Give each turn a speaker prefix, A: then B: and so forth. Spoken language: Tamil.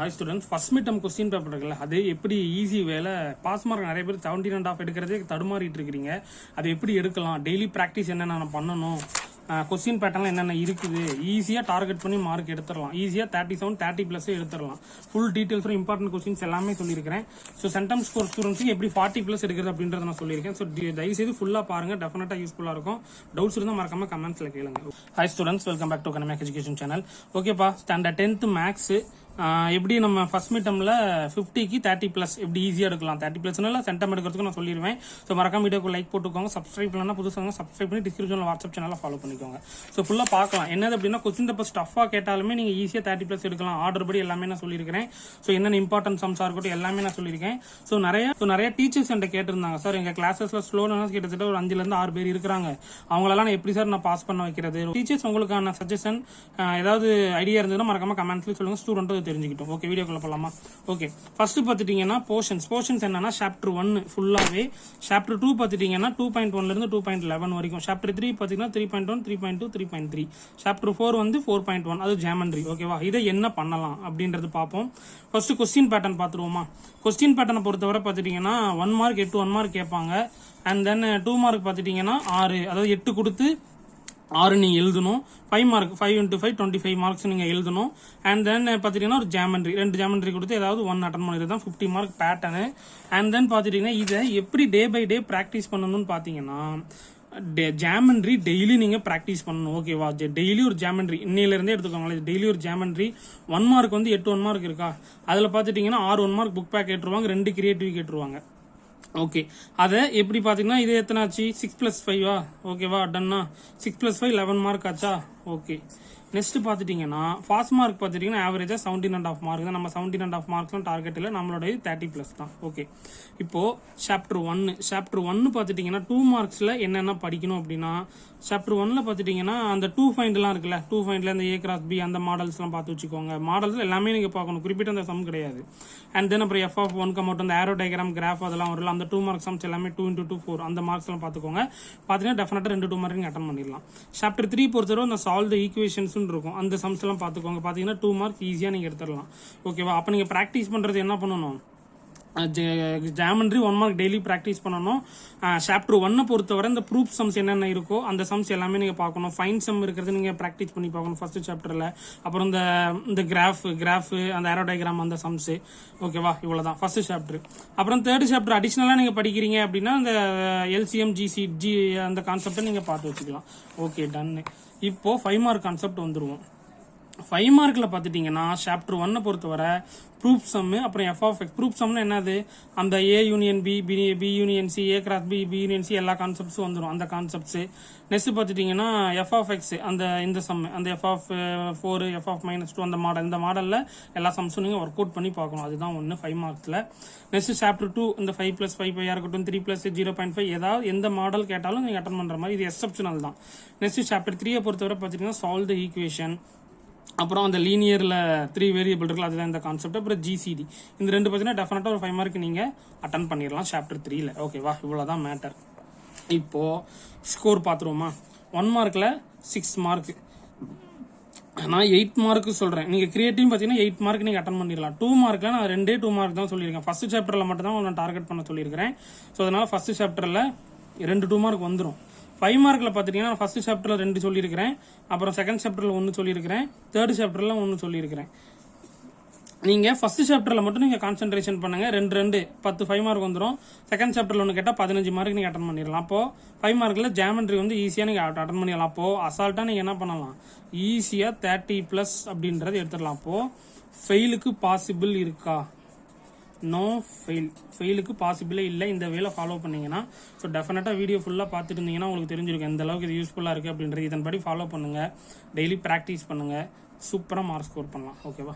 A: High students, first midterm question paper இருக்குல்ல, அது எப்படி ஈஸி வேலை பாஸ் மார்க் நிறைய பேர் 17.5 எடுக்கிறதே தடுமாறிட்டு இருக்கிறீங்க. அது எப்படி எடுக்கலாம், டெய்லி ப்ராக்டிஸ் என்னென்ன பண்ணணும், கொஸ்டின் பேட்டர்லாம் என்னென்ன இருக்குது, ஈஸியாக டார்கெட் பண்ணி மார்க் எடுத்துடலாம். ஈஸியாக 37 30+ எடுத்துடலாம். ஃபுல் டீட்டெயில்ஸும் இம்பார்ட்டன்ட் கொஸ்டின்ஸ் எல்லாமே சொல்லியிருக்கிறேன். ஸோ சென்டம் ஸ்கோர் ஸ்டூடெண்ட்ஸுக்கு எப்படி 40+ எடுக்கிறது அப்படின்றத நான் சொல்லியிருக்கேன். ஸோ தயவுசெய்து ஃபுல்லாக பாருங்கள், டெஃபினட்டாக யூஸ்ஃபுல்லாக இருக்கும். டவுட்ஸ் இருந்தால் மறக்காம கமெண்ட்ஸில் கேளுங்க. Hi students, welcome back to கனமேக் எஜுகேஷன் சேனல். ஓகேப்பா, ஸ்டாண்டர்ட் 10th மேக்ஸ் எப்படி நம்ம ஃபர்ஸ்ட் மிட்டம்ல 50க்கு 30+ எப்படி ஈஸியாக எடுக்கலாம். 30+னால சென்டம் எடுக்கிறதுக்கு நான் சொல்லிடுவேன். ஸோ மறக்காம வீடியோக்கு லைக் போட்டுக்கோங்க. சப்ஸ்கிரைப் பண்ணலாம், புதுசாக சப்ஸ்கிரைப் பண்ணி டிஸ்கிரிப்ஷனில் வாட்ஸ்அப் சேனலில் ஃபாலோ பண்ணிக்கோங்க. ஸோ ஃபுல்லாக பார்க்கலாம். என்னது அப்படின்னா, கொஸ்டின் பேப்பர் ஸ்டஃபாக கேட்டாலுமே நீங்கள் ஈஸியாக 30+ எடுக்கலாம். ஆர்டர் படி எல்லாமே நான் சொல்லியிருக்கிறேன். ஸோ என்னென்ன இம்பார்ட்டன்ட் சம்ஸாக இருக்கட்டும் எல்லாமே நான் சொல்லியிருக்கேன். ஸோ நிறைய டீச்சர்ஸ் என்கிட்ட கேட்டிருந்தாங்க, சார் எங்கள் கிளாஸஸ்ல ஸ்லோ லேர்னர்ஸ் கிட்டத்தட்ட ஒரு 5 6 பேர் இருக்கிறாங்க, அவங்களெல்லாம் நான் எப்படி சார் நான் பாஸ் பண்ண வைக்கிறது. டீச்சர்ஸ் உங்களுக்கான சஜஷன் ஏதாவது ஐடியா இருந்ததுன்னா மறக்காம கமெண்ட்ஸ்ல சொல்லுங்க, ஸ்டூடெண்ட் தெரிஞ்சுக்கிட்டோம். ஓகே, வீடியோ போலாமா. ஓகே, ஃபர்ஸ்ட் பாத்துட்டீங்கன்னா போர்ஷன்ஸ் என்னன்னா சாப்டர் 1 ஃபுல்லாவே. சாப்டர் 2 பாத்துட்டீங்கன்னா 2.1 இருந்து 2.11 வரைக்கும். சாப்டர் 3 பாத்தீங்கன்னா 3.1 3.2 3.3. சாப்டர் 4 வந்து 4.1, அது ஜியோமெட்ரி. ஓகேவா, இதை என்ன பண்ணலாம் அப்படின்றது பார்ப்போம். ஃபர்ஸ்ட் கொஸ்டின் பேட்டர்ன் பாத்துருவோமா. கொஸ்டின் பேட்டர்னை பொறுத்தவரை பாத்துட்டீங்கன்னா 1 மார்க் 8 1 மார்க் கேட்பாங்க. அண்ட் தென் 2 மார்க் பாத்துட்டீங்கன்னா 6, அதாவது 8 கொடுத்து 6 நீங்க எழுதணும். 5 மார்க் 5 × 5 25 மார்க்ஸ் நீங்க எழுதணும். அண்ட் தென் பாத்துட்டீங்கன்னா ஒரு ஜியோமெட்ரி 2 ஜியோமெட்ரி கொடுத்து ஏதாவது 1 அட்டன் பண்ணிடுறது தான் 50 மார்க் பேட்டர்னு. அண்ட் தென் பாத்துட்டீங்கன்னா இதை எப்படி டே பை டே பிராக்டிஸ் பண்ணணும்னு பாத்தீங்கன்னா, ஜியோமெட்ரி டெய்லி நீங்க பிராக்டிஸ் பண்ணணும். ஓகேவா, டெய்லி ஒரு ஜியோமெட்ரி இன்னையில இருந்தே எடுத்துக்கோங்களேன். டெய்லி ஒரு ஜியோமெட்ரி. 1 மார்க் வந்து 8 1 மார்க் இருக்கா, அதுல பாத்துட்டீங்கன்னா 6 1 மார்க் புக் பேக் கேட்டுருவாங்க, 2 கிரியேட்டிவ் கேட்டுருவாங்க. ஓகே, அதை எப்படி பாத்தீங்கன்னா இது எத்தனை ஆச்சு, 6+5 ஓகேவா, டன்னா 6+5 11 மார்க் ஆச்சா. ஓகே, நெக்ஸ்ட் பாத்துட்டீங்கன்னா பாஸ் மார்க் பாத்துட்டீங்கன்னா ஆவரேஜா 17.5 மார்க் தான். நம்ம 17.5 மார்க்ஸ் டார்கெட் இல்லை, நம்மளோட 30+ தான். ஓகே, இப்போ சாப்டர் 1 பாத்துட்டீங்கன்னா 2 மார்க்ஸ்ல என்னென்ன படிக்கணும் அப்படின்னா, சாப்டர் 1ல பாத்துட்டீங்கன்னா அந்த 2 ஃபைண்ட்லாம் இருக்குல்ல, 2 ஃபைண்ட்ல அந்த A × B அந்த மாடல்ஸ் எல்லாம் பார்த்து வச்சுக்கோங்க. மாடல்ஸ் எல்லாமே நீங்க பார்க்கணும், குறிப்பிட்ட அந்த சம் கிடையாது. அண்ட் தென் அப்புறம் F(1) கம் அவுட் அந்த ஏரோ டயக்ராம் கிராஃப் அதெல்லாம் வரல, அந்த 2 மார்க் சம்ஸ் எல்லாமே 2 × 2 4 அந்த மார்க்ஸ் எல்லாம் பாத்துக்கோங்க. பாத்தீங்கன்னா டெஃபினட்டா 2 மார்க் நீங்க அட்டன் பண்ணிடலாம். சாப்டர் 3 பொறுத்தவரை அந்த சால்வ் தி ஈக்குவேஷன்ஸ் இருக்கும், அந்த சம்ஸ் எல்லாம் பாத்துக்கோங்க. பாத்தீங்கன்னா 2 மார்க் ஈஸியா நீங்க எடுத்துடலாம். ஓகேவா, அப்ப நீங்க பிராக்டிஸ் பண்றது என்ன பண்ணணும், ஜியோமெட்ரி 1 மார்க் டெய்லி பிராக்டிஸ் பண்ணணும். சாப்டர் 1 பொறுத்தவரை இந்த ப்ரூஃப் சம்ஸ் என்னென்ன இருக்கோ அந்த சம்ஸ் எல்லாமே நீங்க பார்க்கணும். ஃபைன் சம் இருக்கிறது நீங்க பிராக்டிஸ் பண்ணி பார்க்கணும் ஃபர்ஸ்ட் சாப்டர்ல. அப்புறம் இந்த கிராஃப் அந்த ஏரோ டயக்ராம் அந்த சம்ஸ். ஓகேவா, இவ்வளவுதான் ஃபர்ஸ்ட் சாப்டர். அப்புறம் தேர்ட் சாப்டர் அடிஷனலா நீங்க படிக்கிறீங்க அப்படின்னா இந்த LCM GC அந்த கான்செப்டை நீங்க பார்த்து வச்சுக்கலாம். Okay, done. இப்போ 5 மார்க் கான்செப்ட் வந்துருவோம். 5 மார்க்ல பாத்துட்டீங்கன்னா சாப்டர் 1 பொறுத்தவரை ப்ரூஃப் சம், அப்புறம் F(x). ப்ரூஃப் சம்னா என்னது, அந்த A union B, B union C, A × B, B union C எல்லா கான்செப்ட்ஸும் வந்துடும், அந்த கான்செப்ட்ஸ். நெக்ஸ்ட் பாத்துட்டீங்கன்னா F(x) இந்த சம், அந்த F(4) F(-2) அந்த மாடல், இந்த மாடல்ல எல்லா சம்ஸும் நீங்க ஒர்க் அவுட் பண்ணி பார்க்கணும். அதுதான் 5 மார்க்ஸ்ல. நெக்ஸ்ட் சாப்டர் 2 இந்த 5+5 இருக்கட்டும், 3+ 0.5 ஏதாவது எந்த மாடல் கேட்டாலும் நீங்க அட்டன் பண்ற மாதிரி, இது எக்ஸப்ஷனல் தான். நெக்ஸ்ட் சாப்டர் 3 பொறுத்தவரை பாத்தீங்கன்னா சால்வ் தி ஈக்குவேஷன், அப்புறம் அந்த லீனியர்ல 3 வேரியபிள் இருக்குல்ல, அதுதான் இந்த கான்செப்ட். அப்புறம் GCD, இந்த 2 பார்த்தீங்கன்னா டெஃபினட்டா ஒரு 5 மார்க் நீங்க அட்டன் பண்ணிடலாம் சாப்டர் 3ல. ஓகேவா, இவ்வளவுதான் மேட்டர். இப்போ ஸ்கோர் பாத்துருவோமா. 1 மார்க்ல 6 மார்க், நான் 8 மார்க் சொல்றேன். நீங்க கிரியேட்டிவ் பாத்தீங்கன்னா 8 மார்க் நீங்க அட்டன் பண்ணிடலாம். 2 மார்க்ல நான் 2 மார்க் தான் சொல்லியிருக்கேன். ஃபர்ஸ்ட் சாப்டர்ல மட்டும் தான் நான் டார்கெட் பண்ண சொல்லியிருக்கிறேன். ஸோ அதனால ஃபர்ஸ்ட் சாப்டர்ல 2 மார்க் வந்துடும். 5 மார்க்ல பாத்துட்டீங்கன்னா ஃபர்ஸ்ட் சாப்டர்ல 2 சொல்லியிருக்கிறேன், அப்புறம் செகண்ட் சாப்டர்ல 1 சொல்லியிருக்கிறேன், தேர்ட் சாப்டர்ல 1 சொல்லியிருக்கிறேன். நீங்க ஃபர்ஸ்ட் சாப்டர்ல மட்டும் நீங்க கான்சென்ட்ரேஷன் பண்ணுங்க. 2 10 5 மார்க் வந்துடும். செகண்ட் சாப்டர்ல 1 கேட்டா 15 மார்க் நீங்க அட்டன் பண்ணிடலாம். அப்போ 5 மார்க்ல ஜியோமெட்ரி வந்து ஈஸியா நீங்க அட்டன் பண்ணிடலாம். அப்போ அசால்ட்டா நீங்க என்ன பண்ணலாம், ஈஸியா 30+ அப்படின்றது எடுத்துடலாம். அப்போ ஃபெயிலுக்கு பாசிபிள் இருக்கா, நோ ஃபெயிலுக்கு பாசிபிளே இல்லை. இந்த வேலை ஃபாலோ பண்ணீங்கன்னா, ஸோ டெஃபினட்டா வீடியோ ஃபுல்லா பார்த்துட்டு இருந்தீங்கன்னா உங்களுக்கு தெரிஞ்சிருக்கும் எந்த அளவுக்கு இது யூஸ்ஃபுல்லா இருக்கு அப்படின்றது. இதன்படி ஃபாலோ பண்ணுங்க, டெய்லி ப்ராக்டிஸ் பண்ணுங்க, சூப்பரா மார்க் ஸ்கோர் பண்ணலாம். ஓகேவா.